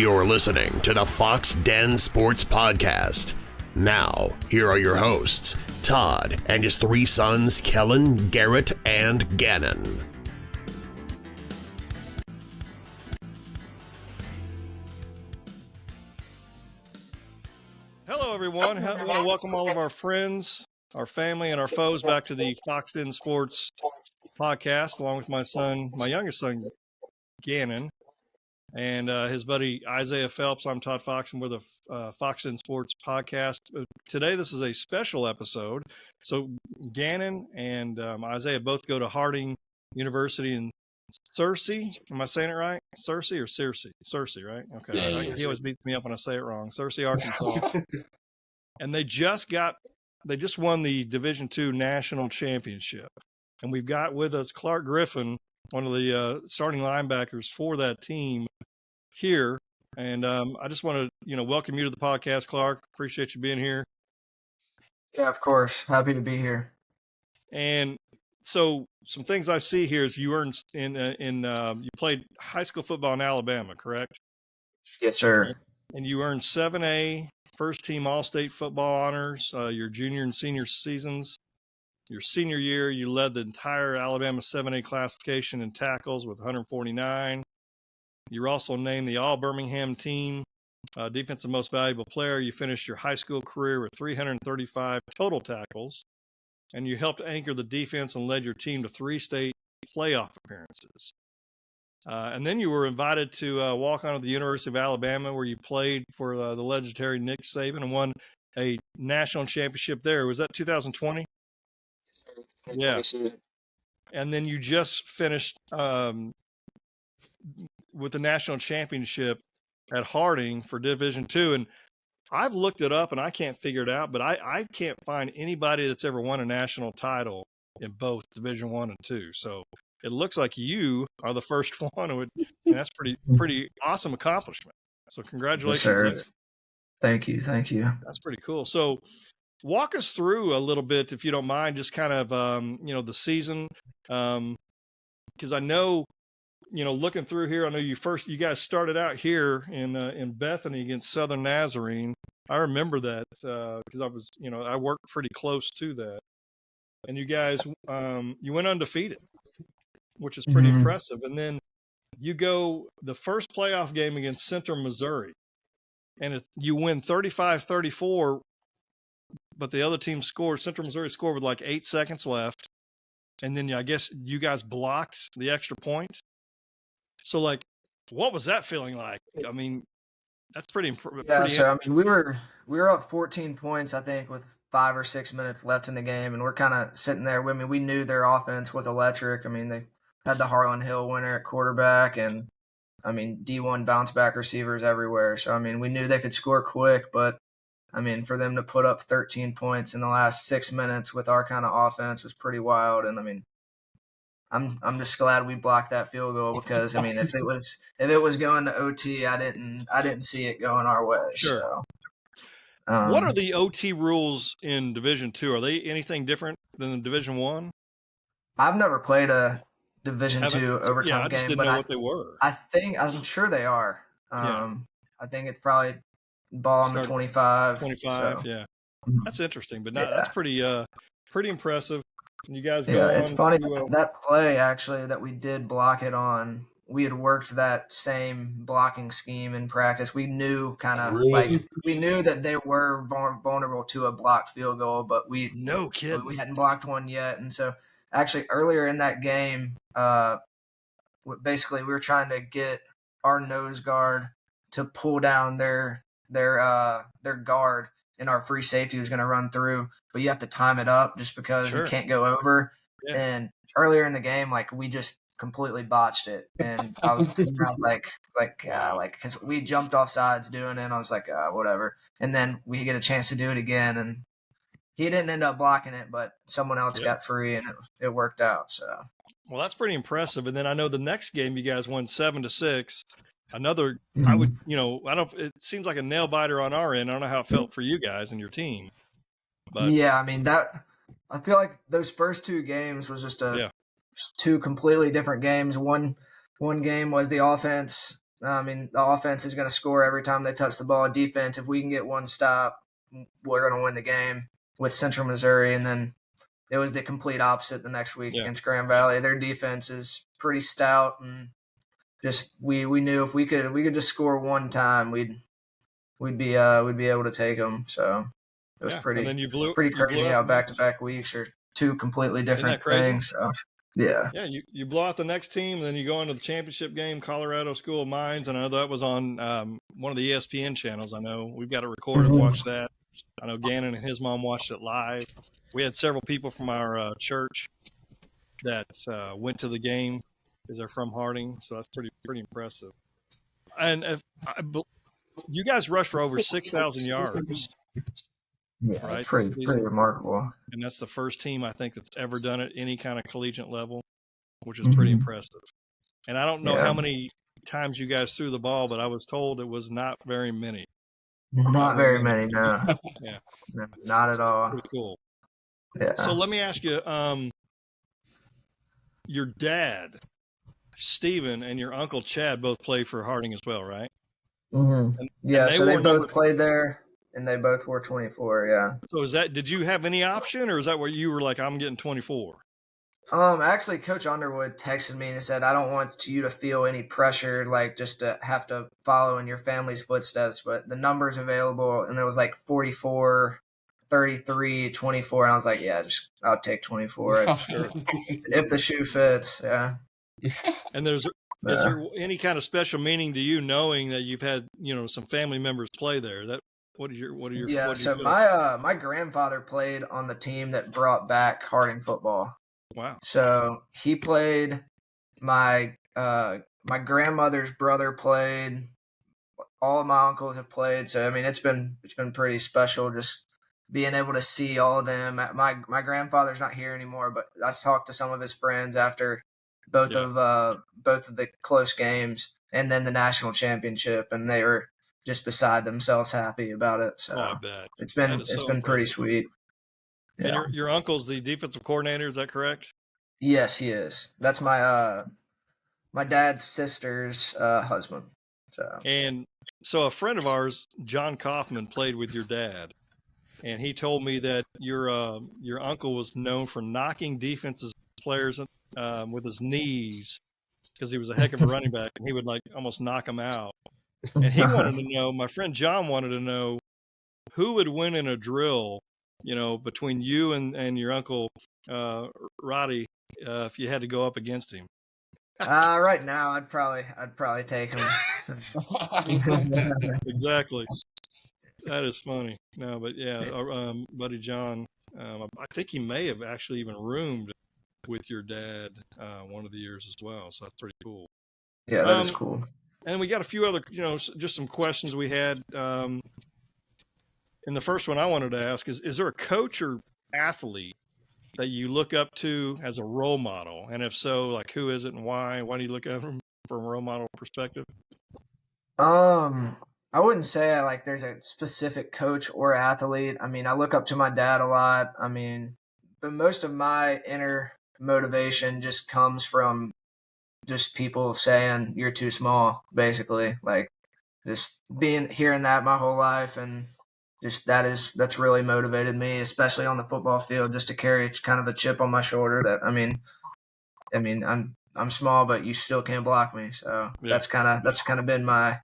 You're listening to the Fox Den Sports Podcast. Now, here are your hosts, Todd and his three sons, Kellen, Garrett, and Gannon. Hello, everyone. I want to welcome all of our friends, our family, and our foes back to the Fox Den Sports Podcast, along with my youngest son, Gannon, and his buddy Isaiah Phelps. I'm Todd Fox, and we're the Fox Den Sports Podcast. Today, this is a special episode. So Gannon and Isaiah both go to Harding University in Searcy. Am I saying it right? Searcy or Searcy? Searcy, right? Okay. Yeah, he always beats me up when I say it wrong. Searcy, Arkansas. And they just won the Division II National Championship. And we've got with us Clark Griffin, one of the starting linebackers for that team here. And I just want to, welcome you to the podcast, Clark. Appreciate you being here. Yeah, of course. Happy to be here. And so some things I see here is you earned you played high school football in Alabama, correct? Yes, sir. And you earned 7A first team All-State football honors your junior and senior seasons. Your senior year, you led the entire Alabama 7A classification in tackles with 149. You were also named the All-Birmingham team defensive most valuable player. You finished your high school career with 335 total tackles, and you helped anchor the defense and led your team to 3 state playoff appearances. And then you were invited to walk on to the University of Alabama, where you played for the legendary Nick Saban and won a national championship there. Was that 2020? Yeah. And then you just finished with the national championship at Harding for Division II. And I've looked it up and I can't figure it out, but I can't find anybody that's ever won a national title in both Division I and II. So it looks like you are the first one, and that's pretty awesome accomplishment. So congratulations. Yes, sir. Thank you. That's pretty cool. So walk us through a little bit, if you don't mind, just kind of, the season. Because I know, looking through here, I know you guys started out here in Bethany against Southern Nazarene. I remember that because I was, I worked pretty close to that. And you guys, you went undefeated, which is pretty impressive. And then you go the first playoff game against Central Missouri, and you win 35-34, but the other team scored. Central Missouri scored with like 8 seconds left, and then I guess you guys blocked the extra point. So, like, what was that feeling like? I mean, that's pretty. Yeah, so I mean, we were up 14 points, I think, with 5 or 6 minutes left in the game, and we're kind of sitting there. I mean, we knew their offense was electric. I mean, they had the Harlan Hill winner at quarterback, and I mean, D1 bounce back receivers everywhere. So I mean, we knew they could score quick, but I mean, for them to put up 13 points in the last 6 minutes with our kind of offense was pretty wild. And I mean, I'm just glad we blocked that field goal, because I mean, if it was going to OT, I didn't see it going our way. Sure. So, what are the OT rules in Division II? Are they anything different than the Division I? I've never played a Division II overtime I just game, didn't know what they were. I'm sure they are. I think it's probably ball on the 25. 25, so. Yeah. That's interesting, but that's pretty impressive. You guys go it's funny that play actually that we did block it on. We had worked that same blocking scheme in practice. We knew we knew that they were vulnerable to a blocked field goal, but we hadn't blocked one yet. And so actually earlier in that game, basically we were trying to get our nose guard to pull down their guard, and our free safety was going to run through, but you have to time it up just because you can't go over. Yeah. And earlier in the game, like, we just completely botched it. And I was like, because we jumped off sides doing it. And I was like, whatever. And then we get a chance to do it again. And he didn't end up blocking it, but someone else got free, and it worked out. So, well, that's pretty impressive. And then I know the next game you guys won 7-6. Another, I would, it seems like a nail biter on our end. I don't know how it felt for you guys and your team. But yeah, I mean, I feel like those first 2 games was just 2 completely different games. One game was the offense I mean, the offense is going to score every time they touch the ball. Defense, if we can get one stop, we're going to win the game with Central Missouri. And then it was the complete opposite the next week against Grand Valley. Their defense is pretty stout, and just we knew if we could just score one time, we'd be able to take them. So it was pretty crazy how back-to-back weeks are two completely different things. So yeah. Yeah, you blow out the next team, and then you go into the championship game, Colorado School of Mines. And I know that was on one of the ESPN channels. I know we've got it recorded. Watch that. I know Gannon and his mom watched it live. We had several people from our church that went to the game because they're from Harding, so that's pretty impressive. And you guys rushed for over 6,000 yards. Yeah, right? Pretty remarkable. And that's the first team I think that's ever done it any kind of collegiate level, which is pretty impressive. And I don't know how many times you guys threw the ball, but I was told it was not very many. Not very many, no. Yeah. No, not at all. Pretty cool. Yeah. So let me ask you, your dad, Stephen, and your uncle Chad both played for Harding as well, right? Mm-hmm. So they both played there, and they both wore 24, yeah. So did you have any option, or is that where you were like, I'm getting 24? Actually, Coach Underwood texted me and said, I don't want you to feel any pressure, like just to have to follow in your family's footsteps, but the numbers available, and there was like 44, 33, 24, and I was like, yeah, I'll take 24 if the shoe fits, yeah. And is there any kind of special meaning to you knowing that you've had, some family members play there? My grandfather played on the team that brought back Harding football. Wow. So he played, my grandmother's brother played, all of my uncles have played. So I mean it's been pretty special just being able to see all of them. My grandfather's not here anymore, but I talked to some of his friends after both of the close games and then the national championship, and they were just beside themselves happy about it. So I bet. it's been pretty sweet. Yeah. And your uncle's the defensive coordinator, is that correct? Yes, he is. That's my dad's sister's husband. So a friend of ours, John Kaufman, played with your dad, and he told me that your uncle was known for knocking defensive players with his knees because he was a heck of a running back, and he would like almost knock them out. And he wanted to know, my friend John wanted to know who would win in a drill, between you and your uncle Roddy, if you had to go up against him. Right now, I'd probably take him. Exactly. That is funny. No, but yeah, buddy John, I think he may have actually even roomed with your dad one of the years as well. So that's pretty cool. Yeah, that is cool. And we got a few other, just some questions we had. And the first one I wanted to ask is there a coach or athlete that you look up to as a role model? And if so, like who is it and why? Why do you look at them from a role model perspective? I wouldn't say like there's a specific coach or athlete. I mean, I look up to my dad a lot. I mean, but most of my inner motivation just comes from just people saying you're too small, basically. Like just hearing that my whole life, and just that's really motivated me, especially on the football field, just to carry kind of a chip on my shoulder that I mean I'm small, but you still can't block me. So that's kind of been my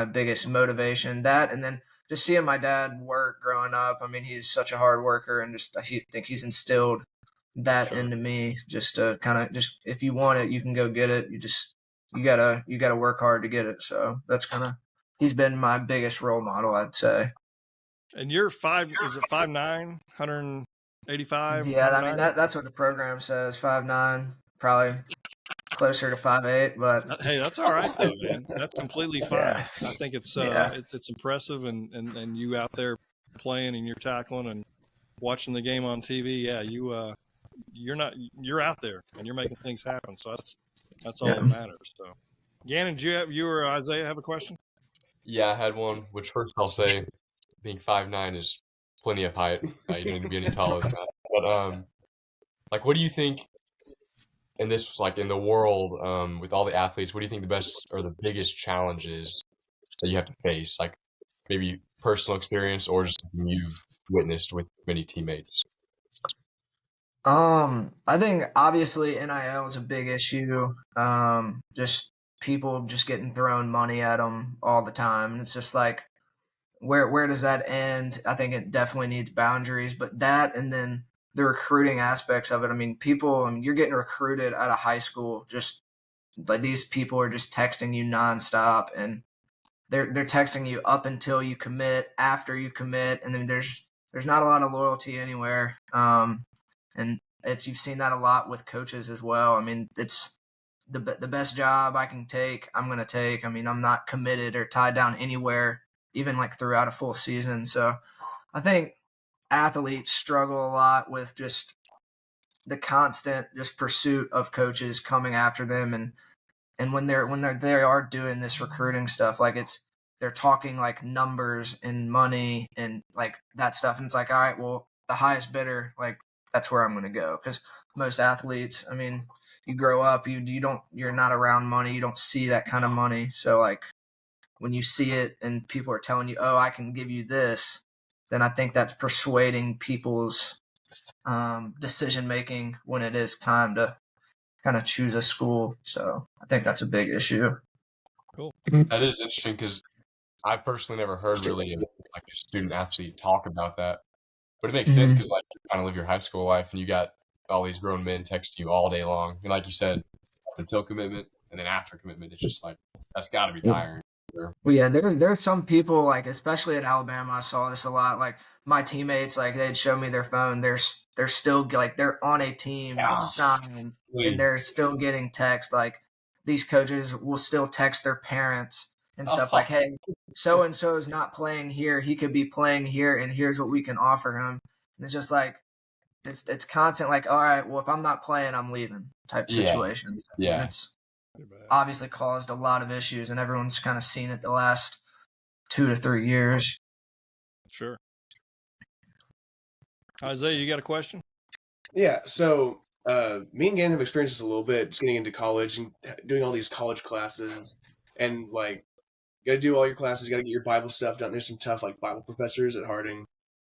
biggest motivation. That, and then just seeing my dad work growing up. I mean, he's such a hard worker, and I think he's instilled that into me. Just to kind of just, if you want it, you can go get it. You gotta work hard to get it. So he's been my biggest role model, I'd say. And you're 5'9", 185? Yeah, I mean that's what the program says, 5'9", probably closer to 5'8", but hey, that's all right though, man. That's completely fine. Yeah. I think it's impressive, and you out there playing and you're tackling and watching the game on TV. Yeah, you're out there and you're making things happen. So that's all that matters. So, Gannon, you or Isaiah have a question? Yeah, I had one. Which first I'll say, being 5'9" is plenty of height. You don't need to be any taller than that. But like, what do you think in this, like in the world, with all the athletes, what do you think the best or the biggest challenges that you have to face? Like maybe personal experience or just something you've witnessed with many teammates? I think obviously NIL is a big issue. Just people just getting thrown money at them all the time. And it's just like, where does that end? I think it definitely needs boundaries, but that and then the recruiting aspects of it. I mean, you're getting recruited out of high school. Just like these people are just texting you nonstop, and they're texting you up until you commit, after you commit, and then there's not a lot of loyalty anywhere. And you've seen that a lot with coaches as well. I mean, it's the best job I can take, I'm going to take. I mean, I'm not committed or tied down anywhere, even like throughout a full season. So I think athletes struggle a lot with just the constant just pursuit of coaches coming after them, and when they are doing this recruiting stuff, like they're talking like numbers and money and like that stuff, and it's like, all right, well, the highest bidder, like that's where I'm going to go. Because most athletes, I mean, you grow up, you're not around money, you don't see that kind of money, so like when you see it and people are telling you, oh, I can give you this, then I think that's persuading people's decision making when it is time to kind of choose a school. So I think that's a big issue. Cool. That is interesting because I personally never heard really of like a student athlete talk about that, but it makes sense because like you kind of live your high school life and you got all these grown men texting you all day long, and like you said, until commitment and then after commitment, it's just like that's got to be tiring. Well, yeah, there's some people, like especially at Alabama, I saw this a lot. Like my teammates, like they'd show me their phone. They're still like they're on a team signed, and they're still getting text. Like these coaches will still text their parents and stuff like, "Hey, so and so is not playing here. He could be playing here, and here's what we can offer him." And it's just like it's constant. Like, all right, well, if I'm not playing, I'm leaving type situations. Yeah. And it's obviously caused a lot of issues, and everyone's kind of seen it the last 2 to 3 years. Sure. Isaiah, you got a question? Yeah, so me and Gannon have experienced this a little bit, just getting into college and doing all these college classes, and like you got to do all your classes, you got to get your Bible stuff done. There's some tough like Bible professors at Harding.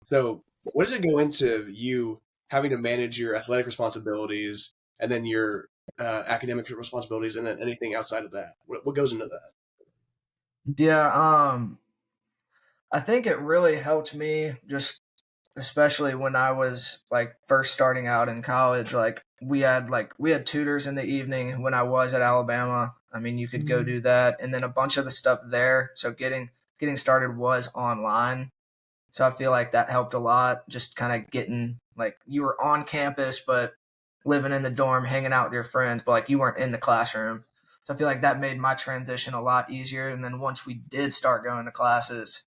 So what does it go into you having to manage your athletic responsibilities and then your academic responsibilities and then anything outside of that? What goes into that? Yeah, I think it really helped me, just especially when I was like first starting out in college. Like we had tutors in the evening when I was at Alabama. I mean, you could go do that, and then a bunch of the stuff there. So getting started was online. So I feel like that helped a lot. Just kind of getting like you were on campus, but living in the dorm, hanging out with your friends, but like you weren't in the classroom. So I feel like that made my transition a lot easier. And then once we did start going to classes,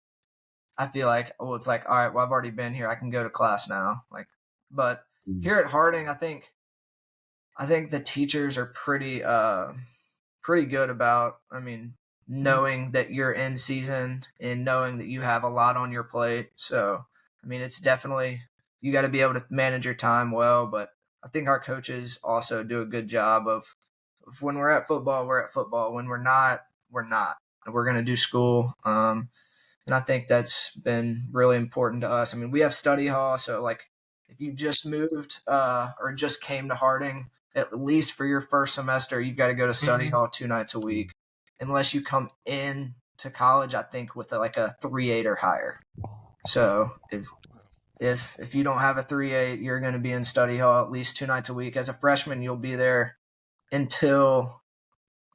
I feel like, oh, it's like, all right, well, I've already been here. I can go to class now. Like, but here at Harding, I think the teachers are pretty good about, I mean, knowing that you're in season and knowing that you have a lot on your plate. So, I mean, it's definitely, you got to be able to manage your time well, but I think our coaches also do a good job of when we're at football, we're at football. When we're not, we're not. We're going to do school. And I think that's been really important to us. I mean, we have study hall. So, like, if you just moved or just came to Harding, at least for your first semester, you've got to go to study hall 2 nights a week. Unless you come in to college, I think, with like a 3.8 or higher. So, if you don't have a 3.8, you're going to be in study hall at least 2 nights a week. As a freshman, you'll be there until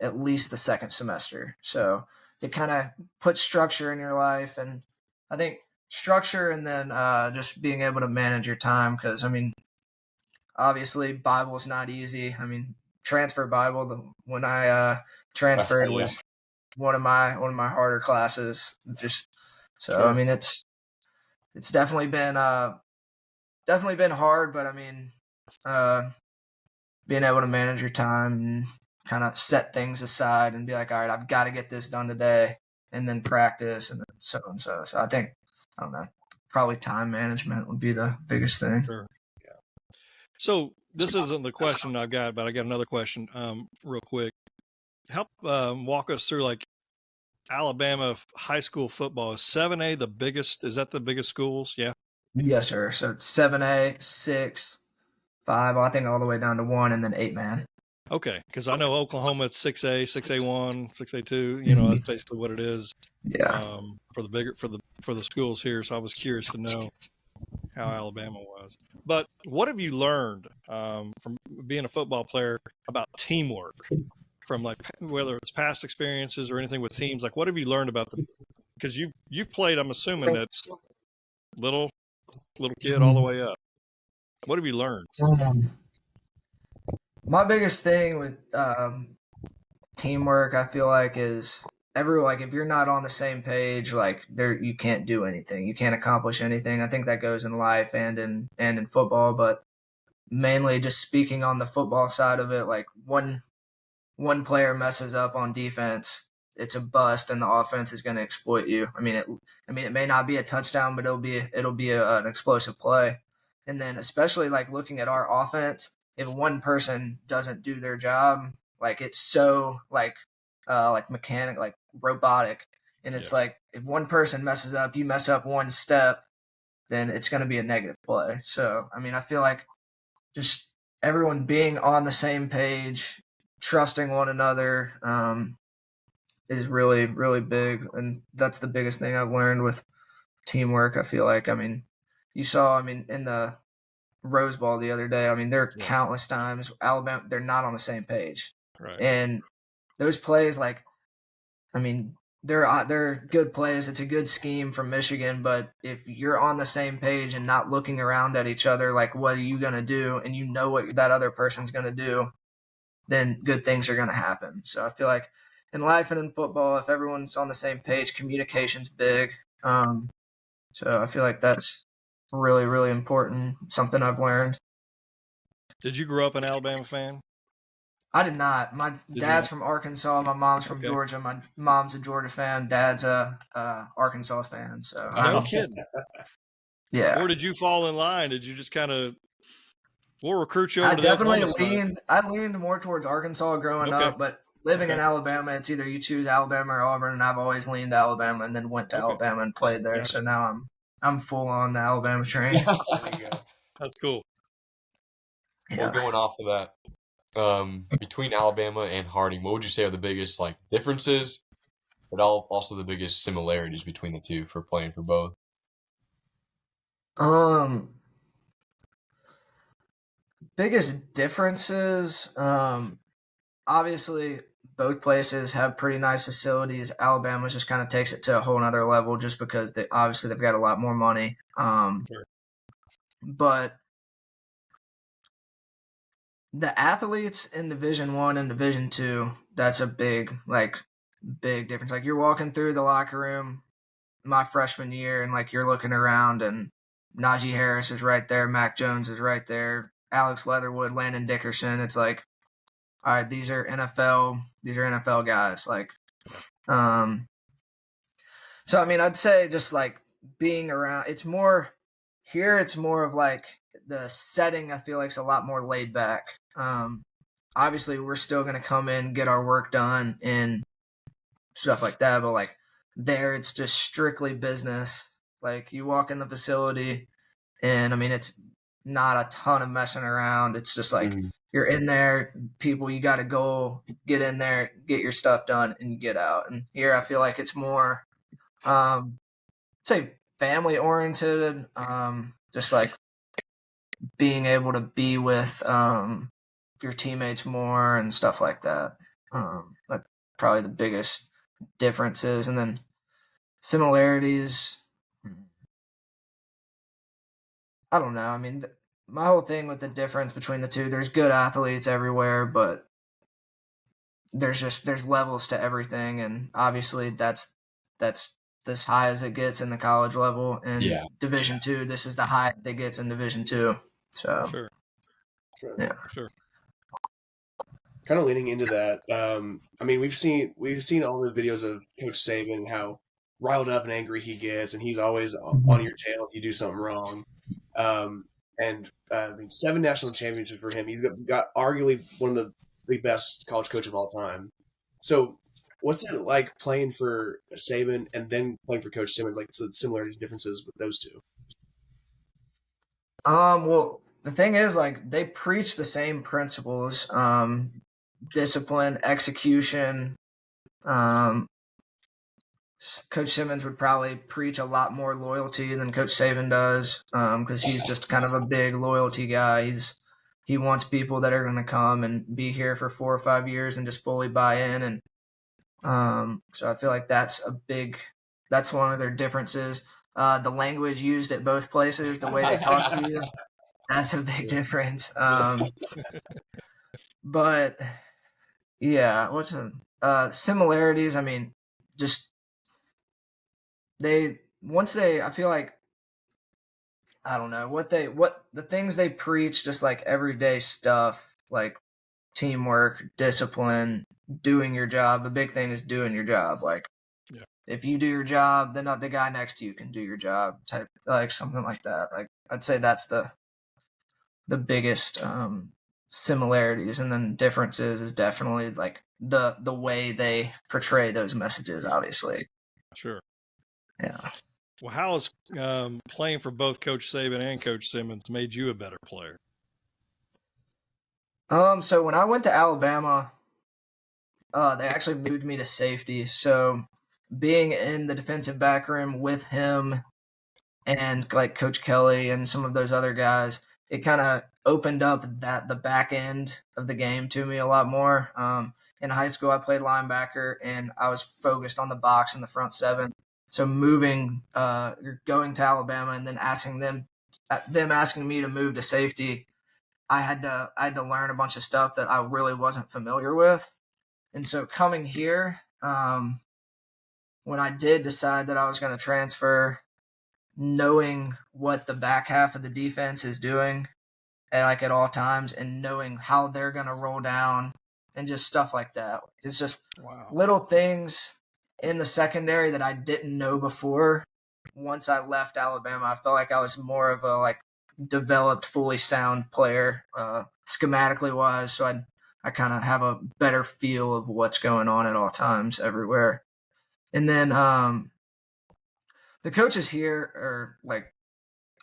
at least the second semester. So it kind of puts structure in your life, and I think structure and then just being able to manage your time, because I mean, obviously Bible is not easy. I mean, transfer Bible, when I transferred was one of my harder classes. Just so sure. I mean, it's definitely been hard, but I mean, being able to manage your time and kind of set things aside and be like, all right, I've got to get this done today, and then practice and so and so. So I think, I don't know, probably time management would be the biggest thing. Sure. Yeah. So this isn't the question I've got, but I got another question real quick. Help walk us through, like, Alabama high school football. Is 7A the biggest? Is that the biggest schools? Yeah. Yes, sir. So it's 7A, 6, 5, I think all the way down to 1, and then 8-man. Okay, because I know Oklahoma it's 6A, 6A1, 6A2. You know, that's basically what it is. Yeah. For the schools here. So I was curious to know how Alabama was. But what have you learned from being a football player about teamwork? From, like, whether it's past experiences or anything with teams, like, what have you learned about because you've played, I'm assuming, that little kid all the way up. What have you learned? My biggest thing with teamwork, I feel like, is if you're not on the same page, like, you can't do anything. You can't accomplish anything. I think that goes in life and in football, but mainly just speaking on the football side of it, like, one player messes up on defense, it's a bust, and the offense is going to exploit you. I mean, it may not be a touchdown, but it'll be an explosive play. And then, especially, like, looking at our offense, if one person doesn't do their job, like, it's so like mechanic, like robotic, and it's like, if one person messes up, you mess up one step, then it's going to be a negative play. So, I mean, I feel like just everyone being on the same page, trusting one another, is really, really big. And that's the biggest thing I've learned with teamwork. I feel like, I mean, you saw, in the Rose Bowl the other day, there are countless times Alabama, they're not on the same page. Right. And those plays, like, they're good plays. It's a good scheme from Michigan, but if you're on the same page and not looking around at each other, like, what are you going to do? And you know what that other person's going to do, then good things are going to happen. So I feel like in life and in football, if everyone's on the same page, communication's big. So I feel like that's really, really important. Something I've learned. Did you grow up an Alabama fan? I did not. My dad's from Arkansas. My mom's from Georgia. My mom's a Georgia fan. Dad's a Arkansas fan. So no kidding. Yeah. Where did you fall in line? Did you just kind of? We'll recruit you over to the Oklahoma side. I leaned more towards Arkansas growing up, but living in Alabama, it's either you choose Alabama or Auburn, and I've always leaned Alabama and then went to Alabama and played there. So now I'm full on the Alabama train. There you go. That's cool. Yeah. Well, going off of that, between Alabama and Harding, what would you say are the biggest, like, differences, but also the biggest similarities between the two for playing for both? Biggest differences, obviously both places have pretty nice facilities. Alabama just kind of takes it to a whole nother level just because they've got a lot more money. But the athletes in Division I and Division II, that's a big difference. Like, you're walking through the locker room my freshman year, and, like, you're looking around, and Najee Harris is right there, Mac Jones is right there, Alex Leatherwood, Landon Dickerson. It's like, all right, these are NFL guys. Like, so, I'd say just, like, being around, it's more of, like, the setting, I feel like, is a lot more laid back. Obviously we're still going to come in, get our work done and stuff like that, but, like, there it's just strictly business. Like, you walk in the facility and it's not a ton of messing around. It's just like, you're in there, people, you got to go get in there, get your stuff done and get out. And here I feel like it's more, say, family oriented, just like being able to be with your teammates more and stuff like that. Like, probably the biggest differences. And then similarities, I don't know. My whole thing with the difference between the two, there's good athletes everywhere, but there's levels to everything, and obviously that's as high as it gets in the college level. And Division II, this is the highest it gets in Division II. So sure. Kind of leaning into that. We've seen all the videos of Coach Saban and how riled up and angry he gets, and he's always on your tail if you do something wrong. and 7 national championships for him. He's got arguably one of the best college coach of all time. So, what's it like playing for Saban and then playing for Coach Simmons? Like, the similarities, differences with those two. Well, the thing is, like, they preach the same principles, discipline, execution. Um, Coach Simmons would probably preach a lot more loyalty than Coach Saban does, because he's just kind of a big loyalty guy. He wants people that are going to come and be here for 4 or 5 years and just fully buy in, and so I feel like that's one of their differences. The language used at both places, the way they talk to you, that's a big difference. But yeah, similarities? I mean, just I feel like, I don't know what the things they preach, just like everyday stuff, like teamwork, discipline, doing your job. The big thing is doing your job. Like, if you do your job, then the guy next to you can do your job, type, like something like that. Like, I'd say that's the biggest similarities, and then differences is definitely like the way they portray those messages, obviously. Sure. Yeah. Well, how has playing for both Coach Saban and Coach Simmons made you a better player? So when I went to Alabama, they actually moved me to safety. So being in the defensive back room with him and like Coach Kelly and some of those other guys, it kind of opened up the back end of the game to me a lot more. In high school, I played linebacker, and I was focused on the box and the front seven. So going to Alabama and then them asking me to move to safety, I had to learn a bunch of stuff that I really wasn't familiar with. And so coming here, when I did decide that I was going to transfer, knowing what the back half of the defense is doing at all times, and knowing how they're going to roll down and just stuff like that. It's just little things in the secondary that I didn't know before. Once I left Alabama, I felt like I was more of a developed, fully sound player, schematically wise. So I kind of have a better feel of what's going on at all times everywhere. And then the coaches here are like,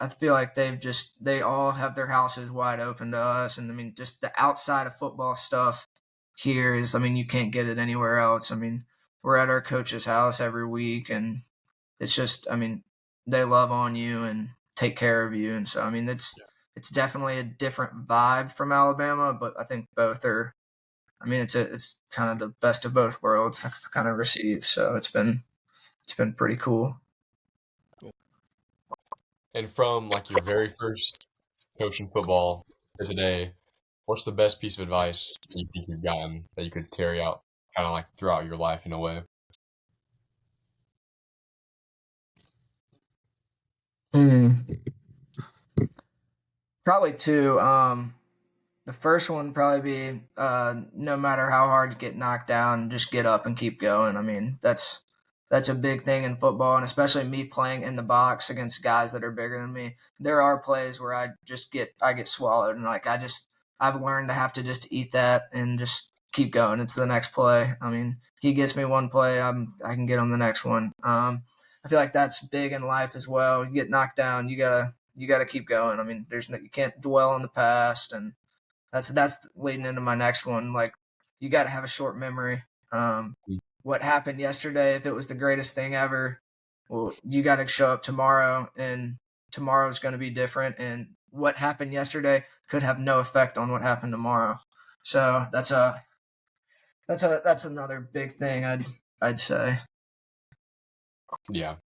I feel like they all have their houses wide open to us. And I mean, just the outside of football stuff here is, I mean, you can't get it anywhere else. I mean, we're at our coach's house every week, and it's just, I mean, they love on you and take care of you. And so, I mean, it's definitely a different vibe from Alabama, but I think both are, I mean, it's kind of the best of both worlds I've kind of received. So it's been pretty cool. And from like your very first coaching football to today, what's the best piece of advice you think you've gotten that you could carry out kind of like throughout your life in a way? Probably two. The first one would probably be no matter how hard you get knocked down, just get up and keep going. I mean, that's a big thing in football, and especially me playing in the box against guys that are bigger than me. There are plays where I get swallowed, and I've learned to have to just eat that and just keep going. It's the next play. I mean, he gets me one play, I can get him the next one. I feel like that's big in life as well. You get knocked down, you gotta keep going. I mean, you can't dwell on the past, and that's leading into my next one. Like, you got to have a short memory. What happened yesterday, if it was the greatest thing ever, well, you got to show up tomorrow, and tomorrow's going to be different. And what happened yesterday could have no effect on what happened tomorrow. So that's another big thing I'd say. Yeah.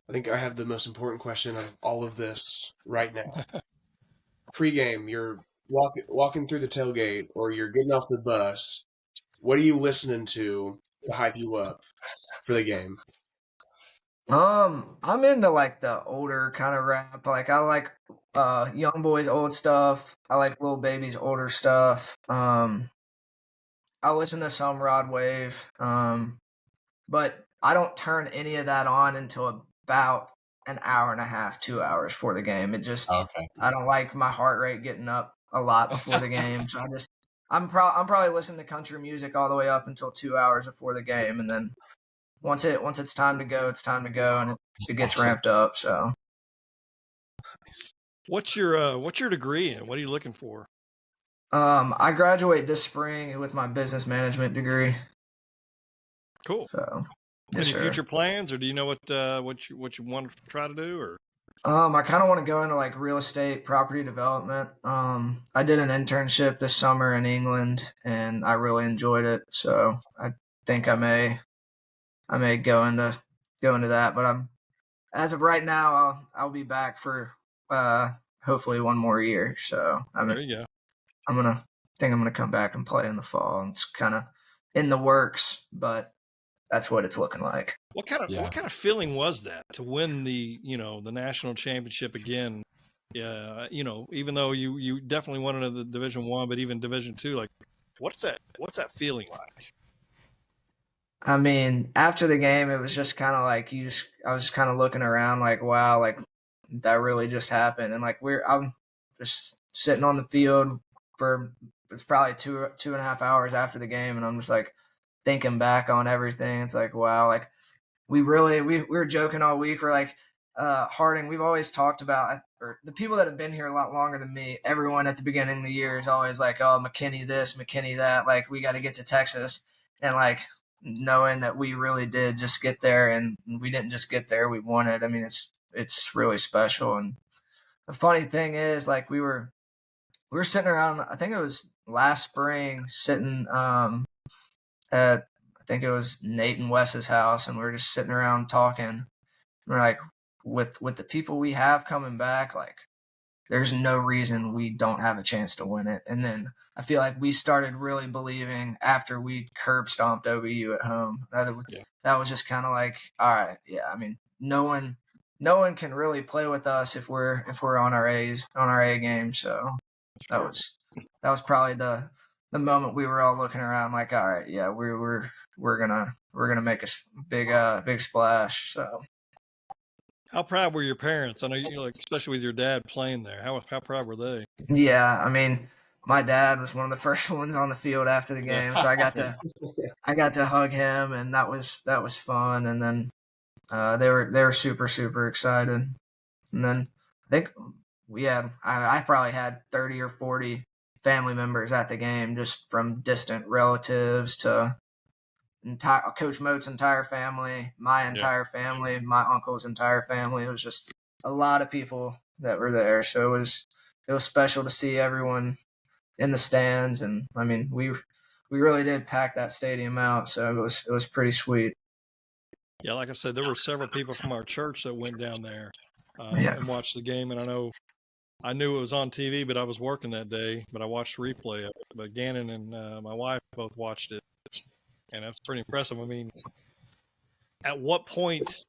I think I have the most important question of all of this right now. Pre-game, you're walking through the tailgate, or you're getting off the bus. What are you listening to hype you up for the game? I'm into like the older kind of rap. Like, I like Young Boy's old stuff. I like Lil Baby's older stuff. I listen to some Rod Wave. But I don't turn any of that on until about an hour and a half, 2 hours for the game. It just Okay. I don't like my heart rate getting up a lot before the game, so I'm probably listening to country music all the way up until 2 hours before the game, and then once it's time to go, it's time to go, and it gets Awesome. ramped up. So, What's your degree in? What are you looking for? I graduate this spring with my business management degree. Cool. So, yes, Any sir. future plans, or do you know what you want to try to do? Or I kind of want to go into like real estate, property development. I did an internship this summer in England, and I really enjoyed it. So I think I may go into that. But as of right now, I'll be back for hopefully one more year. So there you go. I'm gonna come back and play in the fall. It's kind of in the works, but that's what it's looking like. What kind of feeling was that to win the national championship again? Yeah, even though you definitely won it in the Division I, but even Division II, like what's that feeling like? I mean, after the game, it was just kind of like I was just kind of looking around, like, wow, like that really just happened, and like I'm just sitting on the field for it's probably 2.5 hours after the game, and I'm just like thinking back on everything. It's like, wow, like we were joking all week. We're like, Harding, we've always talked about, or the people that have been here a lot longer than me, everyone at the beginning of the year is always like, oh, McKinney this, McKinney that, like we got to get to Texas, and like knowing that we really did just get there, and we didn't just get there, we won it. I mean, it's really special. And the funny thing is, like we were sitting around, I think it was last spring, sitting at I think it was Nate and Wes's house, and we were just sitting around talking. And we're like, with the people we have coming back, like there's no reason we don't have a chance to win it. And then I feel like we started really believing after we curb stomped OBU at home. That was just kind of like, all right, yeah. I mean, no one can really play with us if we're on our A game. So that was probably the moment we were all looking around like, all right, yeah, we're gonna make a big splash. So. How proud were your parents? I know you like, especially with your dad playing there. How proud were they? Yeah, I mean, my dad was one of the first ones on the field after the game, so I got to hug him, and that was fun. And then they were super excited. And then I think I probably had 30 or 40 family members at the game, just from distant relatives to Coach Moat's entire family, my entire family, my uncle's entire family. It was just a lot of people that were there. So it was special to see everyone in the stands, and I mean we really did pack that stadium out. So it was pretty sweet. Yeah, like I said, there were several people from our church that went down there and watched the game, and I knew it was on TV, but I was working that day. But I watched the replay of it. But Gannon and my wife both watched it. And that's pretty impressive. I mean, at what point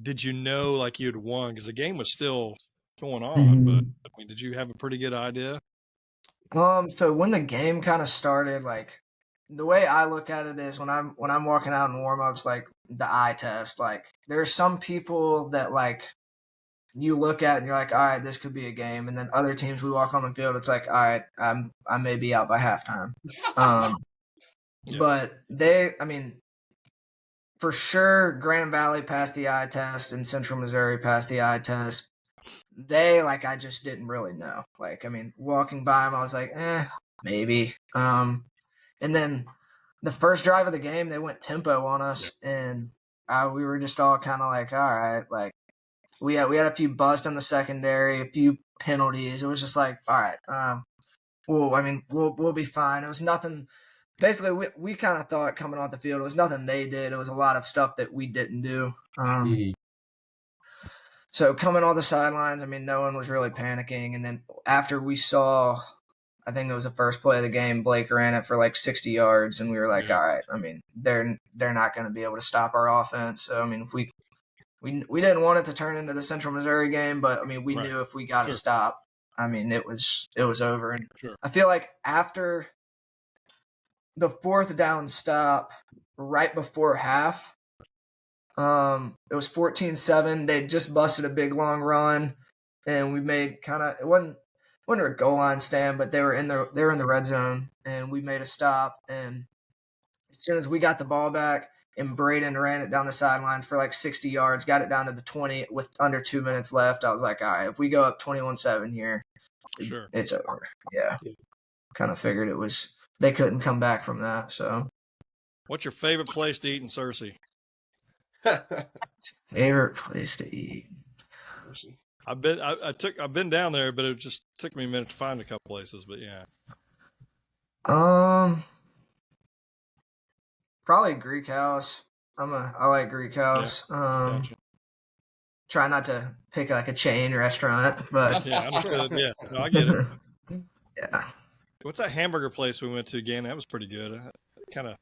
did you know like you'd won? Because the game was still going on, but I mean, did you have a pretty good idea? So when the game kind of started, like the way I look at it is when I'm walking out in warm-ups, like the eye test, like there are some people that like you look at and you're like, all right, this could be a game, and then other teams we walk on the field, it's like, all right, I may be out by halftime. But I mean, for sure, Grand Valley passed the eye test and Central Missouri passed the eye test. I just didn't really know. Like, I mean, walking by them, I was like, maybe. And then the first drive of the game, they went tempo on us, and we were just all kind of like, all right, like we had a few busts in the secondary, a few penalties. It was just like, all right, we'll be fine. It was nothing. Basically, we kind of thought coming off the field, it was nothing they did. It was a lot of stuff that we didn't do. So coming off the sidelines, I mean, no one was really panicking. And then after we saw, I think it was the first play of the game, Blake ran it for like 60 yards, and we were like, all right, I mean, they're not going to be able to stop our offense. So, I mean, if we didn't want it to turn into the Central Missouri game, but I mean, we knew if we got a stop, I mean, it was over. And I feel like after the fourth down stop right before half, It was 14-7. They just busted a big long run, and we made it wasn't a goal line stand, but they were in the red zone, and we made a stop. And as soon as we got the ball back, and Braden ran it down the sidelines for like 60 yards, got it down to the 20 with under 2 minutes left. I was like, all right, if we go up 21-7 here, Sure. it's over. Yeah. Kind of figured they couldn't come back from that. So, what's your favorite place to eat in Searcy? Favorite place to eat? I've been down there, but it just took me a minute to find a couple places. But yeah. Probably Greek House. I like Greek House. Gotcha. Try not to pick like a chain restaurant, but Yeah, understood. Yeah, no, I get it. Yeah. What's that hamburger place we went to, Gannon? That was pretty good. I don't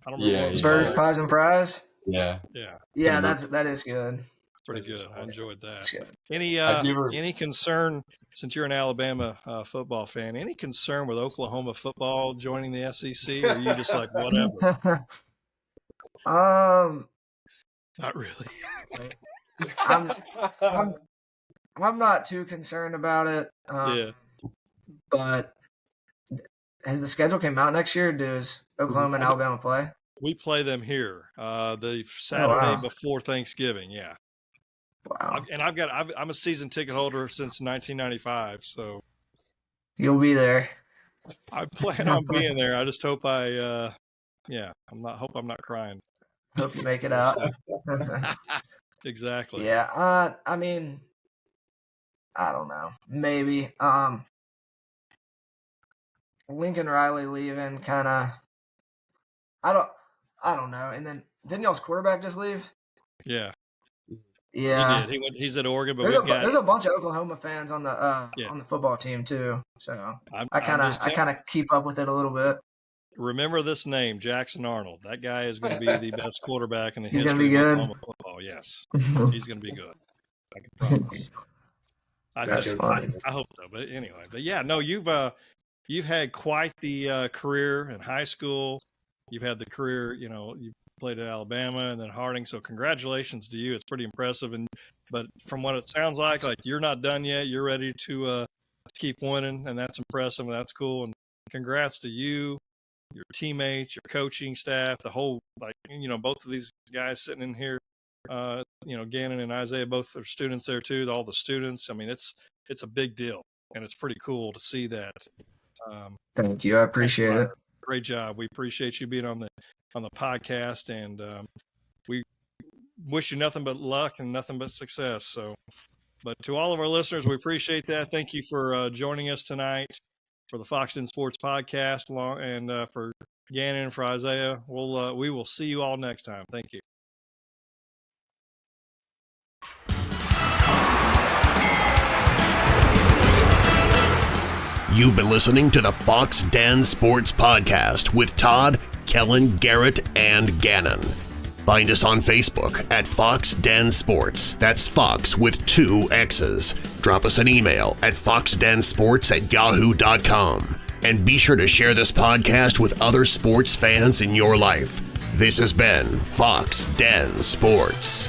remember what it was Burgers, called. Pies, and Fries. Yeah. Yeah, that is good. Pretty good. I enjoyed that. That's good. Any concern, since you're an Alabama football fan, any concern with Oklahoma football joining the SEC, or are you just like, whatever? Not really. I'm not too concerned about it. But has the schedule came out next year? Does Oklahoma and Alabama play? We play them here the Saturday before Thanksgiving. Yeah. Wow. I'm a season ticket holder since 1995, so You'll be there. I plan on being there. I just hope I'm not crying. Hope you make it out. Exactly. Yeah. I mean, I don't know. Maybe. Lincoln Riley leaving kind of. I don't know. And then didn't y'all's quarterback just leave? Yeah. Yeah. He did. He's at Oregon, but there's a bunch of Oklahoma fans on the football team too. So I kind of keep up with it a little bit. Remember this name, Jackson Arnold. That guy is going to be the best quarterback in the He's history gonna be of good. Oklahoma football. Yes, he's going to be good. I can promise. That's fine. I hope so. But anyway, no, you've had quite the career in high school. You've had the career, you played at Alabama and then Harding. So congratulations to you. It's pretty impressive. But from what it sounds like you're not done yet. You're ready to keep winning, and that's impressive. And that's cool. And congrats to you, your teammates, your coaching staff, the whole, both of these guys sitting in here, Gannon and Isaiah, both are students there too. All the students. I mean, it's a big deal, and it's pretty cool to see that. Thank you. I appreciate it. Great job. We appreciate you being on the podcast, and we wish you nothing but luck and nothing but success. So, but to all of our listeners, we appreciate that. Thank you for joining us tonight for the Fox Den Sports podcast, and for Gannon and for Isaiah. We will see you all next time. Thank you. You've been listening to the Fox Den Sports Podcast with Todd, Kellen, Garrett, and Gannon. Find us on Facebook at Fox Den Sports. That's Fox with 2 X's. Drop us an email at foxdensports@yahoo.com. And be sure to share this podcast with other sports fans in your life. This has been Fox Den Sports.